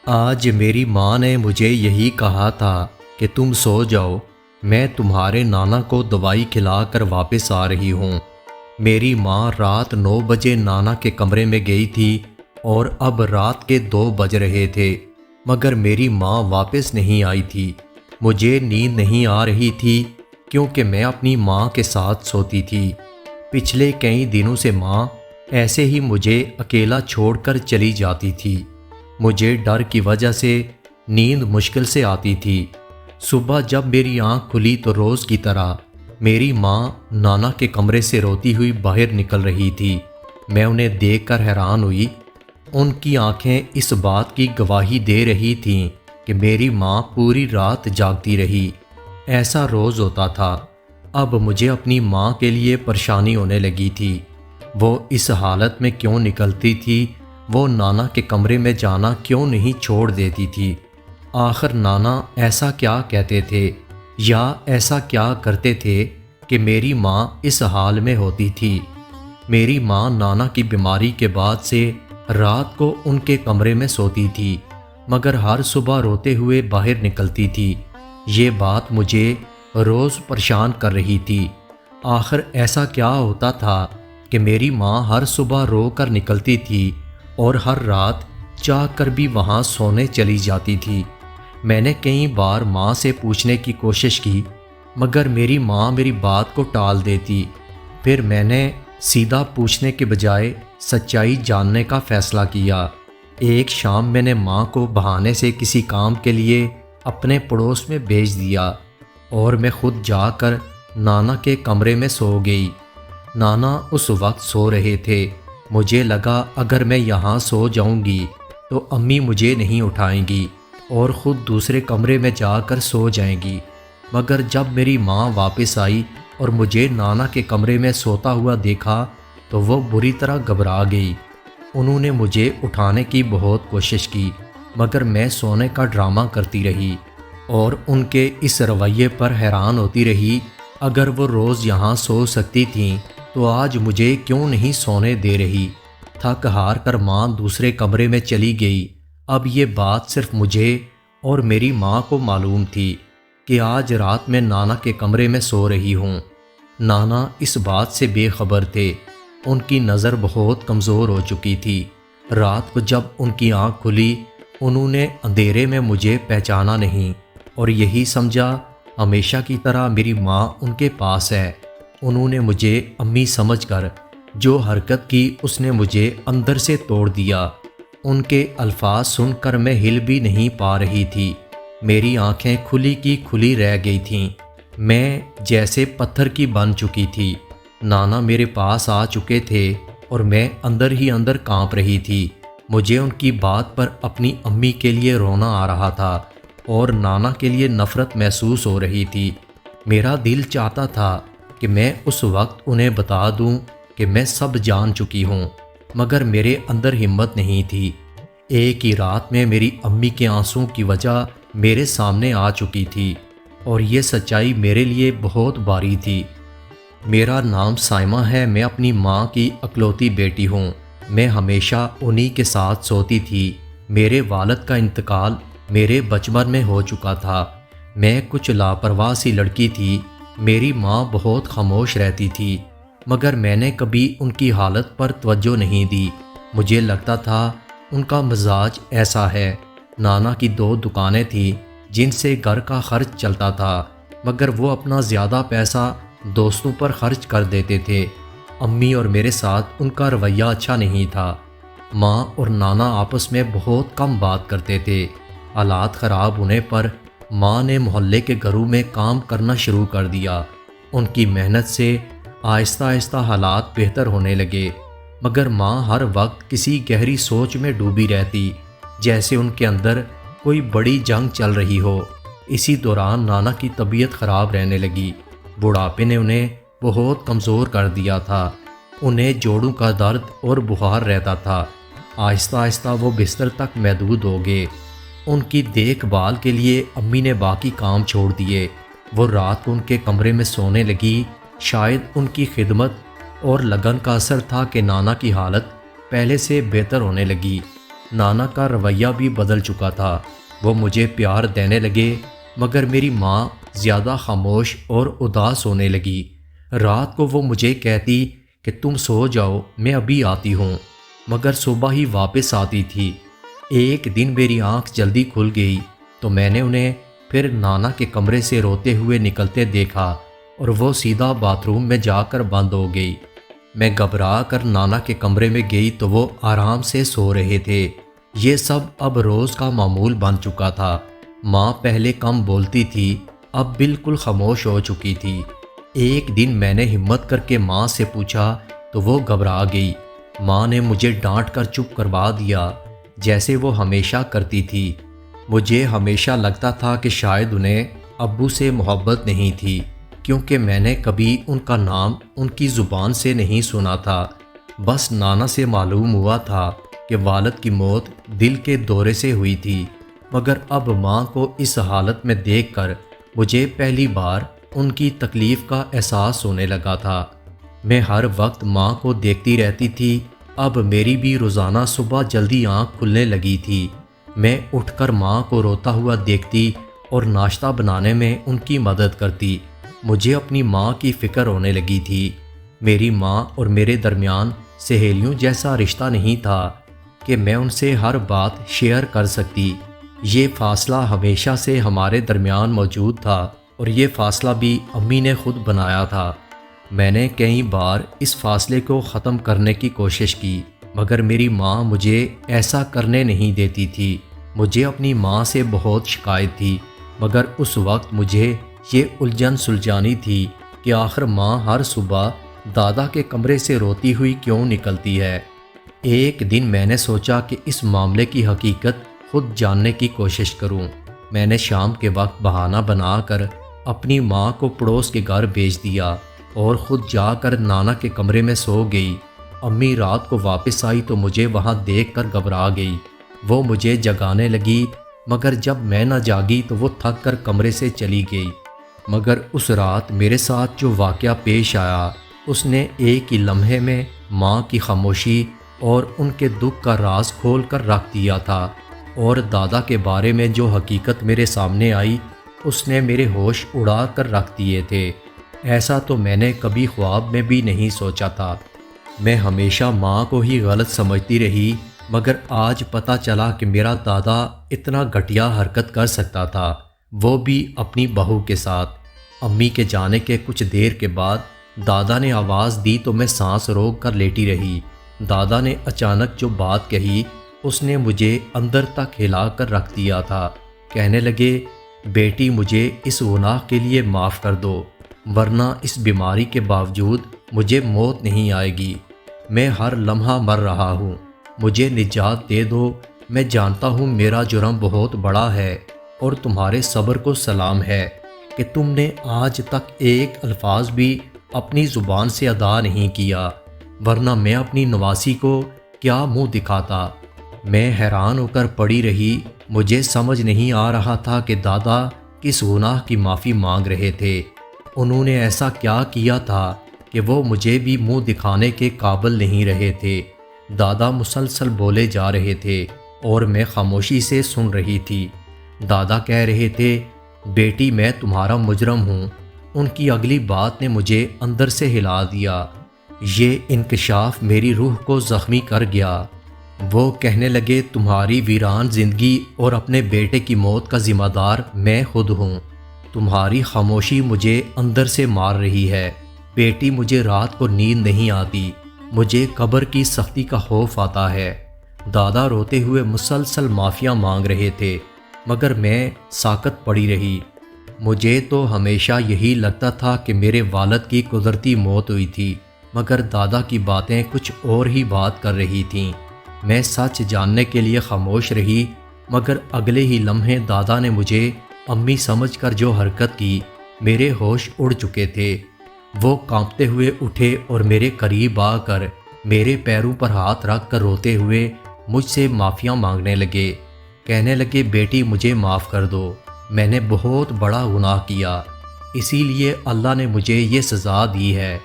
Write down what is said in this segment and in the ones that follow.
آج میری ماں نے مجھے یہی کہا تھا کہ تم سو جاؤ، میں تمہارے نانا کو دوائی کھلا کر واپس آ رہی ہوں۔ میری ماں رات 9 بجے نانا کے کمرے میں گئی تھی اور اب رات کے 2 بج رہے تھے، مگر میری ماں واپس نہیں آئی تھی۔ مجھے نیند نہیں آ رہی تھی کیونکہ میں اپنی ماں کے ساتھ سوتی تھی۔ پچھلے کئی دنوں سے ماں ایسے ہی مجھے اکیلا چھوڑ کر چلی جاتی تھی۔ مجھے ڈر کی وجہ سے نیند مشکل سے آتی تھی۔ صبح جب میری آنکھ کھلی تو روز کی طرح میری ماں نانا کے کمرے سے روتی ہوئی باہر نکل رہی تھی۔ میں انہیں دیکھ کر حیران ہوئی۔ ان کی آنکھیں اس بات کی گواہی دے رہی تھیں کہ میری ماں پوری رات جاگتی رہی۔ ایسا روز ہوتا تھا۔ اب مجھے اپنی ماں کے لیے پریشانی ہونے لگی تھی۔ وہ اس حالت میں کیوں نکلتی تھی؟ وہ نانا کے کمرے میں جانا کیوں نہیں چھوڑ دیتی تھی؟ آخر نانا ایسا کیا کہتے تھے یا ایسا کیا کرتے تھے کہ میری ماں اس حال میں ہوتی تھی؟ میری ماں نانا کی بیماری کے بعد سے رات کو ان کے کمرے میں سوتی تھی، مگر ہر صبح روتے ہوئے باہر نکلتی تھی۔ یہ بات مجھے روز پریشان کر رہی تھی۔ آخر ایسا کیا ہوتا تھا کہ میری ماں ہر صبح رو کر نکلتی تھی اور ہر رات چاہ کر بھی وہاں سونے چلی جاتی تھی؟ میں نے کئی بار ماں سے پوچھنے کی کوشش کی، مگر میری ماں میری بات کو ٹال دیتی۔ پھر میں نے سیدھا پوچھنے کے بجائے سچائی جاننے کا فیصلہ کیا۔ ایک شام میں نے ماں کو بہانے سے کسی کام کے لیے اپنے پڑوس میں بھیج دیا اور میں خود جا کر نانا کے کمرے میں سو گئی۔ نانا اس وقت سو رہے تھے۔ مجھے لگا اگر میں یہاں سو جاؤں گی تو امی مجھے نہیں اٹھائیں گی اور خود دوسرے کمرے میں جا کر سو جائیں گی۔ مگر جب میری ماں واپس آئی اور مجھے نانا کے کمرے میں سوتا ہوا دیکھا تو وہ بری طرح گھبرا گئی۔ انہوں نے مجھے اٹھانے کی بہت کوشش کی، مگر میں سونے کا ڈرامہ کرتی رہی اور ان کے اس رویے پر حیران ہوتی رہی۔ اگر وہ روز یہاں سو سکتی تھیں تو آج مجھے کیوں نہیں سونے دے رہی؟ تھک ہار کر ماں دوسرے کمرے میں چلی گئی۔ اب یہ بات صرف مجھے اور میری ماں کو معلوم تھی کہ آج رات میں نانا کے کمرے میں سو رہی ہوں۔ نانا اس بات سے بے خبر تھے۔ ان کی نظر بہت کمزور ہو چکی تھی۔ رات کو جب ان کی آنکھ کھلی، انہوں نے اندھیرے میں مجھے پہچانا نہیں اور یہی سمجھا ہمیشہ کی طرح میری ماں ان کے پاس ہے۔ انہوں نے مجھے امی سمجھ کر جو حرکت کی اس نے مجھے اندر سے توڑ دیا۔ ان کے الفاظ سن کر میں ہل بھی نہیں پا رہی تھی۔ میری آنکھیں کھلی کی کھلی رہ گئی تھیں۔ میں جیسے پتھر کی بن چکی تھی۔ نانا میرے پاس آ چکے تھے اور میں اندر ہی اندر کانپ رہی تھی۔ مجھے ان کی بات پر اپنی امی کے لیے رونا آ رہا تھا اور نانا کے لیے نفرت محسوس ہو رہی تھی۔ میرا دل چاہتا تھا کہ میں اس وقت انہیں بتا دوں کہ میں سب جان چکی ہوں، مگر میرے اندر ہمت نہیں تھی۔ ایک ہی رات میں میری امی کے آنسوں کی وجہ میرے سامنے آ چکی تھی اور یہ سچائی میرے لیے بہت بھاری تھی۔ میرا نام سائمہ ہے۔ میں اپنی ماں کی اکلوتی بیٹی ہوں۔ میں ہمیشہ انہی کے ساتھ سوتی تھی۔ میرے والد کا انتقال میرے بچپن میں ہو چکا تھا۔ میں کچھ لاپرواہ سی لڑکی تھی۔ میری ماں بہت خاموش رہتی تھی، مگر میں نے کبھی ان کی حالت پر توجہ نہیں دی۔ مجھے لگتا تھا ان کا مزاج ایسا ہے۔ نانا کی 2 دکانیں تھیں جن سے گھر کا خرچ چلتا تھا، مگر وہ اپنا زیادہ پیسہ دوستوں پر خرچ کر دیتے تھے۔ امی اور میرے ساتھ ان کا رویہ اچھا نہیں تھا۔ ماں اور نانا آپس میں بہت کم بات کرتے تھے۔ حالات خراب ہونے پر ماں نے محلے کے گھروں میں کام کرنا شروع کر دیا۔ ان کی محنت سے آہستہ آہستہ حالات بہتر ہونے لگے، مگر ماں ہر وقت کسی گہری سوچ میں ڈوبی رہتی، جیسے ان کے اندر کوئی بڑی جنگ چل رہی ہو۔ اسی دوران نانا کی طبیعت خراب رہنے لگی۔ بڑھاپے نے انہیں بہت کمزور کر دیا تھا۔ انہیں جوڑوں کا درد اور بخار رہتا تھا۔ آہستہ آہستہ وہ بستر تک محدود ہو گئے۔ ان کی دیکھ بھال کے لیے امی نے باقی کام چھوڑ دیے۔ وہ رات کو ان کے کمرے میں سونے لگی۔ شاید ان کی خدمت اور لگن کا اثر تھا کہ نانا کی حالت پہلے سے بہتر ہونے لگی۔ نانا کا رویہ بھی بدل چکا تھا۔ وہ مجھے پیار دینے لگے، مگر میری ماں زیادہ خاموش اور اداس ہونے لگی۔ رات کو وہ مجھے کہتی کہ تم سو جاؤ، میں ابھی آتی ہوں، مگر صبح ہی واپس آتی تھی۔ ایک دن میری آنکھ جلدی کھل گئی تو میں نے انہیں پھر نانا کے کمرے سے روتے ہوئے نکلتے دیکھا اور وہ سیدھا باتھ روم میں جا کر بند ہو گئی۔ میں گھبرا کر نانا کے کمرے میں گئی تو وہ آرام سے سو رہے تھے۔ یہ سب اب روز کا معمول بن چکا تھا۔ ماں پہلے کم بولتی تھی، اب بالکل خاموش ہو چکی تھی۔ ایک دن میں نے ہمت کر کے ماں سے پوچھا تو وہ گھبرا گئی۔ ماں نے مجھے ڈانٹ کر چپ کروا دیا، جیسے وہ ہمیشہ کرتی تھی۔ مجھے ہمیشہ لگتا تھا کہ شاید انہیں ابو سے محبت نہیں تھی، کیونکہ میں نے کبھی ان کا نام ان کی زبان سے نہیں سنا تھا۔ بس نانا سے معلوم ہوا تھا کہ والد کی موت دل کے دورے سے ہوئی تھی، مگر اب ماں کو اس حالت میں دیکھ کر مجھے پہلی بار ان کی تکلیف کا احساس ہونے لگا تھا۔ میں ہر وقت ماں کو دیکھتی رہتی تھی۔ اب میری بھی روزانہ صبح جلدی آنکھ کھلنے لگی تھی۔ میں اٹھ کر ماں کو روتا ہوا دیکھتی اور ناشتہ بنانے میں ان کی مدد کرتی۔ مجھے اپنی ماں کی فکر ہونے لگی تھی۔ میری ماں اور میرے درمیان سہیلیوں جیسا رشتہ نہیں تھا کہ میں ان سے ہر بات شیئر کر سکتی۔ یہ فاصلہ ہمیشہ سے ہمارے درمیان موجود تھا اور یہ فاصلہ بھی امی نے خود بنایا تھا۔ میں نے کئی بار اس فاصلے کو ختم کرنے کی کوشش کی، مگر میری ماں مجھے ایسا کرنے نہیں دیتی تھی۔ مجھے اپنی ماں سے بہت شکایت تھی، مگر اس وقت مجھے یہ الجھن سلجھانی تھی کہ آخر ماں ہر صبح دادا کے کمرے سے روتی ہوئی کیوں نکلتی ہے۔ ایک دن میں نے سوچا کہ اس معاملے کی حقیقت خود جاننے کی کوشش کروں۔ میں نے شام کے وقت بہانہ بنا کر اپنی ماں کو پڑوس کے گھر بھیج دیا اور خود جا کر نانا کے کمرے میں سو گئی۔ امی رات کو واپس آئی تو مجھے وہاں دیکھ کر گھبرا گئی۔ وہ مجھے جگانے لگی، مگر جب میں نہ جاگی تو وہ تھک کر کمرے سے چلی گئی۔ مگر اس رات میرے ساتھ جو واقعہ پیش آیا، اس نے ایک ہی لمحے میں ماں کی خاموشی اور ان کے دکھ کا راز کھول کر رکھ دیا تھا، اور دادا کے بارے میں جو حقیقت میرے سامنے آئی اس نے میرے ہوش اڑا کر رکھ دیے تھے۔ ایسا تو میں نے کبھی خواب میں بھی نہیں سوچا تھا۔ میں ہمیشہ ماں کو ہی غلط سمجھتی رہی، مگر آج پتہ چلا کہ میرا دادا اتنا گھٹیا حرکت کر سکتا تھا، وہ بھی اپنی بہو کے ساتھ۔ امی کے جانے کے کچھ دیر کے بعد دادا نے آواز دی تو میں سانس روک کر لیٹی رہی۔ دادا نے اچانک جو بات کہی اس نے مجھے اندر تک ہلا کر رکھ دیا تھا۔ کہنے لگے، بیٹی مجھے اس گناہ کے لیے معاف کر دو، ورنہ اس بیماری کے باوجود مجھے موت نہیں آئے گی۔ میں ہر لمحہ مر رہا ہوں، مجھے نجات دے دو۔ میں جانتا ہوں میرا جرم بہت بڑا ہے، اور تمہارے صبر کو سلام ہے کہ تم نے آج تک ایک الفاظ بھی اپنی زبان سے ادا نہیں کیا، ورنہ میں اپنی نواسی کو کیا منہ دکھاتا۔ میں حیران ہو کر پڑی رہی۔ مجھے سمجھ نہیں آ رہا تھا کہ دادا کس گناہ کی معافی مانگ رہے تھے۔ انہوں نے ایسا کیا کیا تھا کہ وہ مجھے بھی منہ دکھانے کے قابل نہیں رہے تھے۔ دادا مسلسل بولے جا رہے تھے اور میں خاموشی سے سن رہی تھی۔ دادا کہہ رہے تھے، بیٹی میں تمہارا مجرم ہوں۔ ان کی اگلی بات نے مجھے اندر سے ہلا دیا۔ یہ انکشاف میری روح کو زخمی کر گیا۔ وہ کہنے لگے، تمہاری ویران زندگی اور اپنے بیٹے کی موت کا ذمہ دار میں خود ہوں۔ تمہاری خاموشی مجھے اندر سے مار رہی ہے۔ بیٹی مجھے رات کو نیند نہیں آتی، مجھے قبر کی سختی کا خوف آتا ہے۔ دادا روتے ہوئے مسلسل معافیاں مانگ رہے تھے، مگر میں ساکت پڑی رہی۔ مجھے تو ہمیشہ یہی لگتا تھا کہ میرے والد کی قدرتی موت ہوئی تھی، مگر دادا کی باتیں کچھ اور ہی بات کر رہی تھیں۔ میں سچ جاننے کے لیے خاموش رہی، مگر اگلے ہی لمحے دادا نے مجھے امی سمجھ کر جو حرکت کی، میرے ہوش اڑ چکے تھے۔ وہ کانپتے ہوئے اٹھے اور میرے قریب آ کر میرے پیروں پر ہاتھ رکھ کر روتے ہوئے مجھ سے معافیاں مانگنے لگے۔ کہنے لگے، بیٹی مجھے معاف کر دو، میں نے بہت بڑا گناہ کیا، اسی لیے اللہ نے مجھے یہ سزا دی ہے۔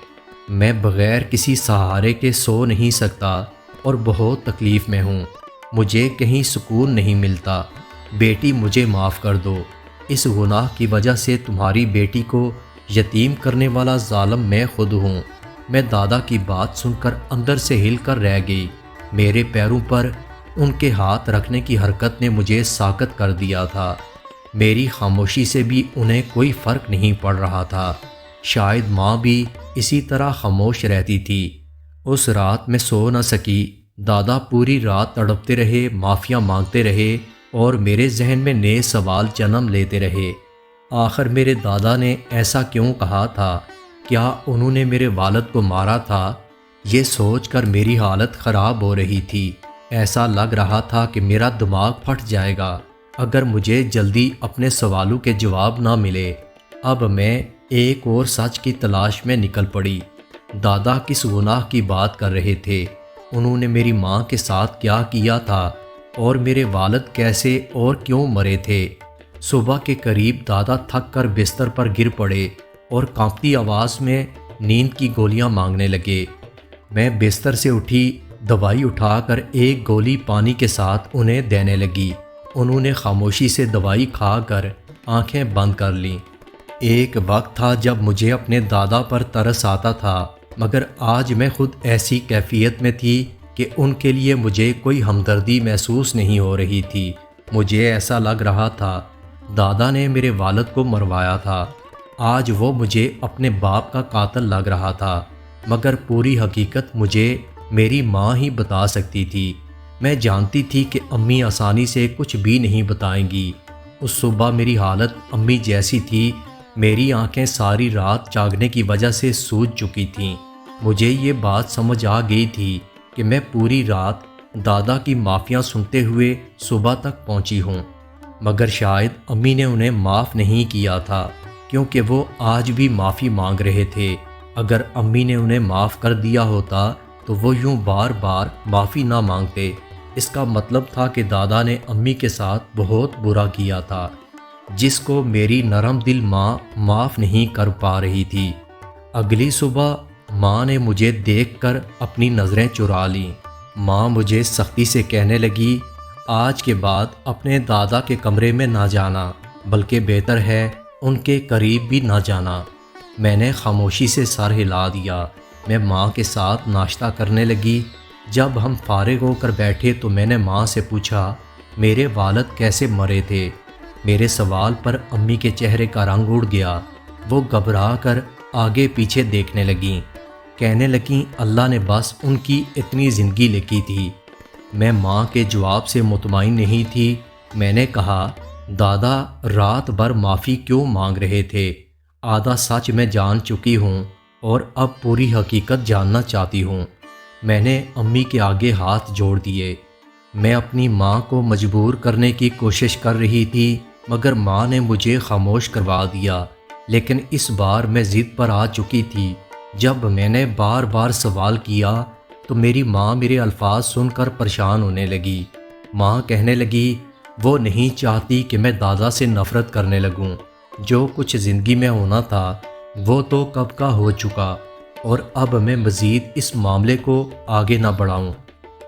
میں بغیر کسی سہارے کے سو نہیں سکتا اور بہت تکلیف میں ہوں۔ مجھے کہیں سکون نہیں ملتا۔ بیٹی مجھے معاف کر دو، اس گناہ کی وجہ سے تمہاری بیٹی کو یتیم کرنے والا ظالم میں خود ہوں۔ میں دادا کی بات سن کر اندر سے ہل کر رہ گئی۔ میرے پیروں پر ان کے ہاتھ رکھنے کی حرکت نے مجھے ساکت کر دیا تھا۔ میری خاموشی سے بھی انہیں کوئی فرق نہیں پڑ رہا تھا۔ شاید ماں بھی اسی طرح خاموش رہتی تھی۔ اس رات میں سو نہ سکی۔ دادا پوری رات تڑپتے رہے، معافیاں مانگتے رہے اور میرے ذہن میں نئے سوال جنم لیتے رہے۔ آخر میرے دادا نے ایسا کیوں کہا تھا؟ کیا انہوں نے میرے والد کو مارا تھا؟ یہ سوچ کر میری حالت خراب ہو رہی تھی۔ ایسا لگ رہا تھا کہ میرا دماغ پھٹ جائے گا اگر مجھے جلدی اپنے سوالوں کے جواب نہ ملے۔ اب میں ایک اور سچ کی تلاش میں نکل پڑی۔ دادا کس گناہ کی بات کر رہے تھے؟ انہوں نے میری ماں کے ساتھ کیا کیا تھا؟ اور میرے والد کیسے اور کیوں مرے تھے؟ صبح کے قریب دادا تھک کر بستر پر گر پڑے اور کانپتی آواز میں نیند کی گولیاں مانگنے لگے۔ میں بستر سے اٹھی، دوائی اٹھا کر ایک گولی پانی کے ساتھ انہیں دینے لگی۔ انہوں نے خاموشی سے دوائی کھا کر آنکھیں بند کر لیں۔ ایک وقت تھا جب مجھے اپنے دادا پر ترس آتا تھا، مگر آج میں خود ایسی کیفیت میں تھی کہ ان کے لیے مجھے کوئی ہمدردی محسوس نہیں ہو رہی تھی۔ مجھے ایسا لگ رہا تھا دادا نے میرے والد کو مروایا تھا۔ آج وہ مجھے اپنے باپ کا قاتل لگ رہا تھا، مگر پوری حقیقت مجھے میری ماں ہی بتا سکتی تھی۔ میں جانتی تھی کہ امی آسانی سے کچھ بھی نہیں بتائیں گی۔ اس صبح میری حالت امی جیسی تھی۔ میری آنکھیں ساری رات جاگنے کی وجہ سے سوج چکی تھیں۔ مجھے یہ بات سمجھ آ گئی تھی کہ میں پوری رات دادا کی معافیاں سنتے ہوئے صبح تک پہنچی ہوں، مگر شاید امی نے انہیں معاف نہیں کیا تھا، کیونکہ وہ آج بھی معافی مانگ رہے تھے۔ اگر امی نے انہیں معاف کر دیا ہوتا تو وہ یوں بار بار معافی نہ مانگتے۔ اس کا مطلب تھا کہ دادا نے امی کے ساتھ بہت برا کیا تھا، جس کو میری نرم دل ماں معاف نہیں کر پا رہی تھی۔ اگلی صبح ماں نے مجھے دیکھ کر اپنی نظریں چرا لیں۔ ماں مجھے سختی سے کہنے لگی، آج کے بعد اپنے دادا کے کمرے میں نہ جانا، بلکہ بہتر ہے ان کے قریب بھی نہ جانا۔ میں نے خاموشی سے سر ہلا دیا۔ میں ماں کے ساتھ ناشتہ کرنے لگی۔ جب ہم فارغ ہو کر بیٹھے تو میں نے ماں سے پوچھا، میرے والد کیسے مرے تھے؟ میرے سوال پر امی کے چہرے کا رنگ اڑ گیا۔ وہ گھبرا کر آگے پیچھے دیکھنے لگیں، کہنے لگیں اللہ نے بس ان کی اتنی زندگی لکھی تھی۔ میں ماں کے جواب سے مطمئن نہیں تھی۔ میں نے کہا، دادا رات بھر معافی کیوں مانگ رہے تھے؟ آدھا سچ میں جان چکی ہوں اور اب پوری حقیقت جاننا چاہتی ہوں۔ میں نے امی کے آگے ہاتھ جوڑ دیے۔ میں اپنی ماں کو مجبور کرنے کی کوشش کر رہی تھی، مگر ماں نے مجھے خاموش کروا دیا۔ لیکن اس بار میں ضد پر آ چکی تھی۔ جب میں نے بار بار سوال کیا تو میری ماں میرے الفاظ سن کر پریشان ہونے لگی۔ ماں کہنے لگی، وہ نہیں چاہتی کہ میں دادا سے نفرت کرنے لگوں۔ جو کچھ زندگی میں ہونا تھا وہ تو کب کا ہو چکا، اور اب میں مزید اس معاملے کو آگے نہ بڑھاؤں۔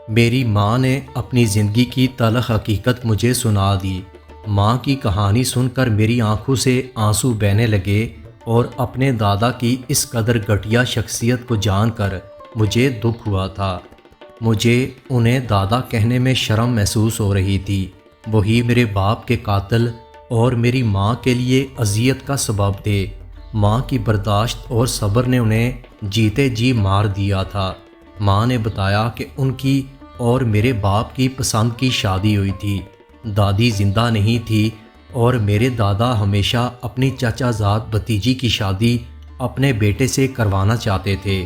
میری ماں نے اپنی زندگی کی تلخ حقیقت مجھے سنا دی۔ ماں کی کہانی سن کر میری آنکھوں سے آنسو بہنے لگے، اور اپنے دادا کی اس قدر گھٹیا شخصیت کو جان کر مجھے دکھ ہوا تھا۔ مجھے انہیں دادا کہنے میں شرم محسوس ہو رہی تھی۔ وہی میرے باپ کے قاتل اور میری ماں کے لیے اذیت کا سبب تھے۔ ماں کی برداشت اور صبر نے انہیں جیتے جی مار دیا تھا۔ ماں نے بتایا کہ ان کی اور میرے باپ کی پسند کی شادی ہوئی تھی۔ دادی زندہ نہیں تھی اور میرے دادا ہمیشہ اپنی چچا زاد بھتیجی کی شادی اپنے بیٹے سے کروانا چاہتے تھے۔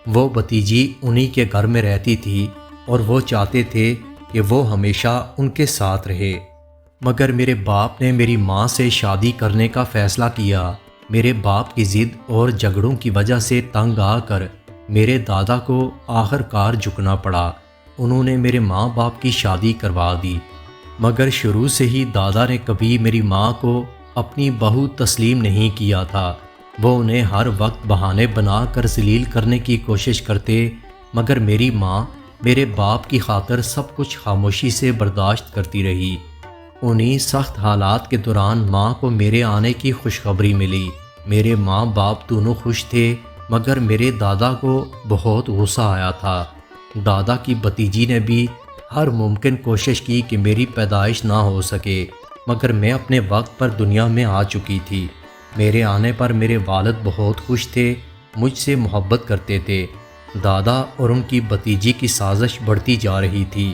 وہ بھتیجی انہی کے گھر میں رہتی تھی اور وہ چاہتے تھے کہ وہ ہمیشہ ان کے ساتھ رہے، مگر میرے باپ نے میری ماں سے شادی کرنے کا فیصلہ کیا۔ میرے باپ کی ضد اور جھگڑوں کی وجہ سے تنگ آ کر میرے دادا کو آخر کار جھکنا پڑا۔ انہوں نے میرے ماں باپ کی شادی کروا دی، مگر شروع سے ہی دادا نے کبھی میری ماں کو اپنی بہو تسلیم نہیں کیا تھا۔ وہ انہیں ہر وقت بہانے بنا کر ذلیل کرنے کی کوشش کرتے، مگر میری ماں میرے باپ کی خاطر سب کچھ خاموشی سے برداشت کرتی رہی۔ انہی سخت حالات کے دوران ماں کو میرے آنے کی خوشخبری ملی۔ میرے ماں باپ دونوں خوش تھے، مگر میرے دادا کو بہت غصہ آیا تھا۔ دادا کی بھتیجی نے بھی ہر ممکن کوشش کی کہ میری پیدائش نہ ہو سکے، مگر میں اپنے وقت پر دنیا میں آ چکی تھی۔ میرے آنے پر میرے والد بہت خوش تھے، مجھ سے محبت کرتے تھے۔ دادا اور ان کی بھتیجی کی سازش بڑھتی جا رہی تھی۔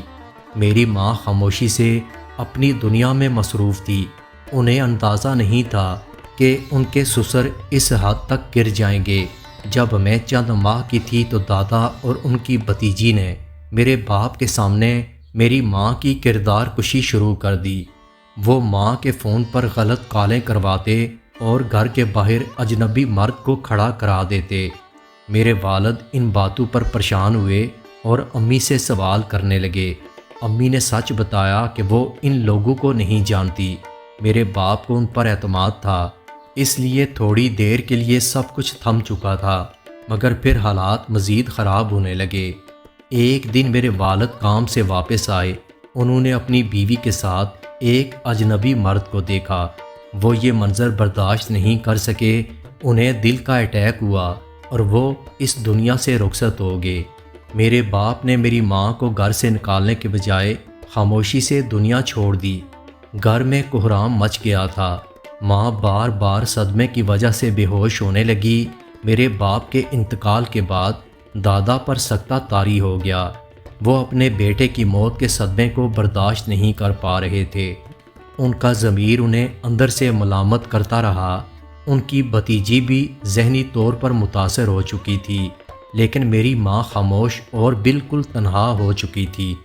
میری ماں خاموشی سے اپنی دنیا میں مصروف تھی۔ انہیں اندازہ نہیں تھا کہ ان کے سسر اس حد تک گر جائیں گے۔ جب میں چند ماہ کی تھی تو دادا اور ان کی بھتیجی نے میرے باپ کے سامنے میری ماں کی کردار کشی شروع کر دی۔ وہ ماں کے فون پر غلط کالیں کرواتے اور گھر کے باہر اجنبی مرد کو کھڑا کرا دیتے۔ میرے والد ان باتوں پر پریشان ہوئے اور امی سے سوال کرنے لگے۔ امی نے سچ بتایا کہ وہ ان لوگوں کو نہیں جانتی۔ میرے باپ کو ان پر اعتماد تھا، اس لیے تھوڑی دیر کے لیے سب کچھ تھم چکا تھا، مگر پھر حالات مزید خراب ہونے لگے۔ ایک دن میرے والد کام سے واپس آئے۔ انہوں نے اپنی بیوی کے ساتھ ایک اجنبی مرد کو دیکھا۔ وہ یہ منظر برداشت نہیں کر سکے۔ انہیں دل کا اٹیک ہوا اور وہ اس دنیا سے رخصت ہو گئے۔ میرے باپ نے میری ماں کو گھر سے نکالنے کے بجائے خاموشی سے دنیا چھوڑ دی۔ گھر میں کوہرام مچ گیا تھا۔ ماں بار بار صدمے کی وجہ سے بے ہوش ہونے لگی۔ میرے باپ کے انتقال کے بعد دادا پر سکتہ طاری ہو گیا۔ وہ اپنے بیٹے کی موت کے صدمے کو برداشت نہیں کر پا رہے تھے۔ ان کا ضمیر انہیں اندر سے ملامت کرتا رہا۔ ان کی بھتیجی بھی ذہنی طور پر متاثر ہو چکی تھی، لیکن میری ماں خاموش اور بالکل تنہا ہو چکی تھی۔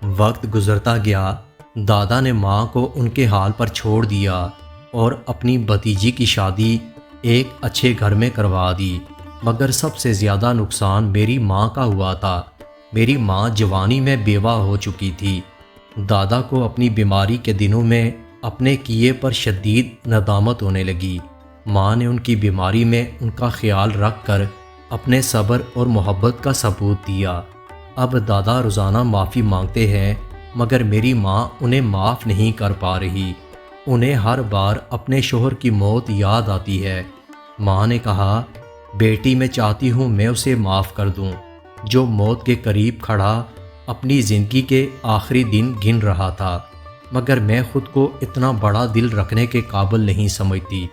وقت گزرتا گیا۔ دادا نے ماں کو ان کے حال پر چھوڑ دیا اور اپنی بھتیجی کی شادی ایک اچھے گھر میں کروا دی، مگر سب سے زیادہ نقصان میری ماں کا ہوا تھا۔ میری ماں جوانی میں بیوہ ہو چکی تھی۔ دادا کو اپنی بیماری کے دنوں میں اپنے کیے پر شدید ندامت ہونے لگی۔ ماں نے ان کی بیماری میں ان کا خیال رکھ کر اپنے صبر اور محبت کا ثبوت دیا۔ اب دادا روزانہ معافی مانگتے ہیں، مگر میری ماں انہیں معاف نہیں کر پا رہی۔ انہیں ہر بار اپنے شوہر کی موت یاد آتی ہے۔ ماں نے کہا، بیٹی میں چاہتی ہوں میں اسے معاف کر دوں، جو موت کے قریب کھڑا اپنی زندگی کے آخری دن گن رہا تھا، مگر میں خود کو اتنا بڑا دل رکھنے کے قابل نہیں سمجھتی۔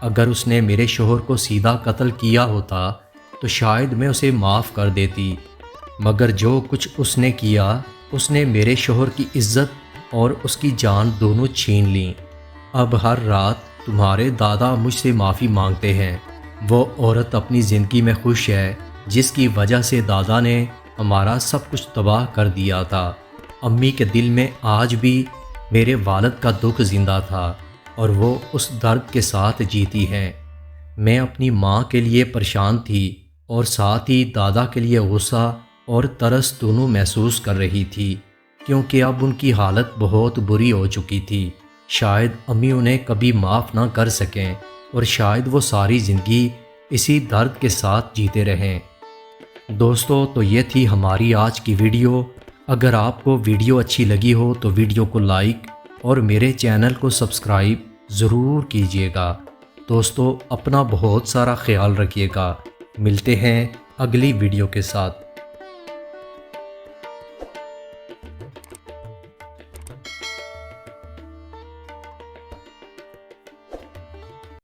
اگر اس نے میرے شوہر کو سیدھا قتل کیا ہوتا تو شاید میں اسے معاف کر دیتی، مگر جو کچھ اس نے کیا، اس نے میرے شوہر کی عزت اور اس کی جان دونوں چھین لیں۔ اب ہر رات تمہارے دادا مجھ سے معافی مانگتے ہیں۔ وہ عورت اپنی زندگی میں خوش ہے جس کی وجہ سے دادا نے ہمارا سب کچھ تباہ کر دیا تھا۔ امی کے دل میں آج بھی میرے والد کا دکھ زندہ تھا اور وہ اس درد کے ساتھ جیتی ہیں۔ میں اپنی ماں کے لیے پریشان تھی اور ساتھ ہی دادا کے لیے غصہ اور ترس دونوں محسوس کر رہی تھی، کیونکہ اب ان کی حالت بہت بری ہو چکی تھی۔ شاید امی انہیں کبھی معاف نہ کر سکیں اور شاید وہ ساری زندگی اسی درد کے ساتھ جیتے رہیں۔ دوستو، تو یہ تھی ہماری آج کی ویڈیو۔ اگر آپ کو ویڈیو اچھی لگی ہو تو ویڈیو کو لائک اور میرے چینل کو سبسکرائب ضرور کیجیے گا۔ دوستو، اپنا بہت سارا خیال رکھیے گا۔ ملتے ہیں اگلی ویڈیو کے ساتھ۔